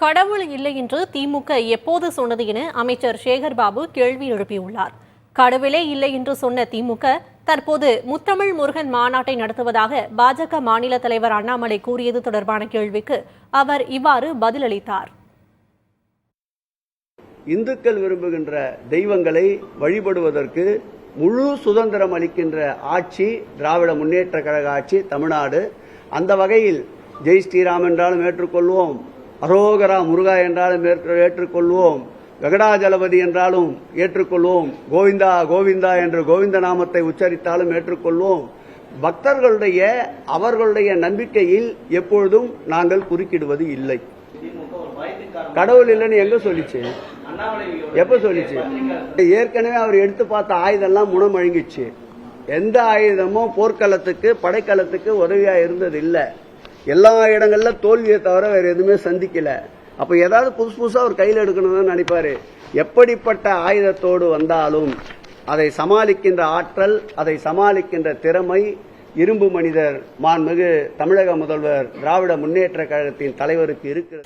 கடவுள் இல்லை என்று திமுக எப்போது சொன்னது என அமைச்சர் சேகர்பாபு கேள்வி எழுப்பியுள்ளார். கடவுளே இல்லை என்று சொன்ன திமுக தற்போது முத்தமிழ் முருகன் மாநாட்டை நடத்துவதாக பாஜக மாநில தலைவர் அண்ணாமலை கூறியது தொடர்பான கேள்விக்கு அவர் இவ்வாறு பதிலளித்தார். இந்துக்கள் விரும்புகின்ற தெய்வங்களை வழிபடுவதற்கு முழு சுதந்திரம் அளிக்கின்ற ஆட்சி திராவிட முன்னேற்ற கழக ஆட்சி தமிழ்நாடு. அந்த வகையில் ஜெய் ஸ்ரீராம் என்றாலும் ஏற்றுக்கொள்வோம், அரோகரா முருகா என்றாலும் ஏற்றுக்கொள்வோம், வெங்கடாஜலபதி என்றாலும் ஏற்றுக்கொள்வோம், கோவிந்தா கோவிந்தா என்று கோவிந்த நாமத்தை உச்சரித்தாலும் ஏற்றுக்கொள்வோம். பக்தர்களுடைய அவர்களுடைய நம்பிக்கையில் எப்பொழுதும் நாங்கள் குறுக்கிடுவது இல்லை. கடவுள் இல்லைன்னு எங்க சொல்லிச்சு? எப்ப சொல்லிச்சு? ஏற்கனவே அவர் எடுத்து பார்த்த ஆயுதம்லாம் முனமழுங்கிச்சு. எந்த ஆயுதமும் போர்க்களத்துக்கு படைக்களத்துக்கு உதவியா இருந்தது இல்ல. எல்லா இடங்கள்ல தோல்வியை தவிர வேற எதுவுமே சந்திக்கல. அப்ப ஏதாவது புதுசா ஒரு கையில் எடுக்கணும்னு நினைப்பாரு. எப்படிப்பட்ட ஆயுதத்தோடு வந்தாலும் அதை சமாளிக்கின்ற ஆற்றல், அதை சமாளிக்கின்ற திறமை இரும்பு மனிதர் மாண்புமிகு தமிழக முதல்வர் திராவிட முன்னேற்ற கழகத்தின் தலைவருக்கு இருக்கிறது.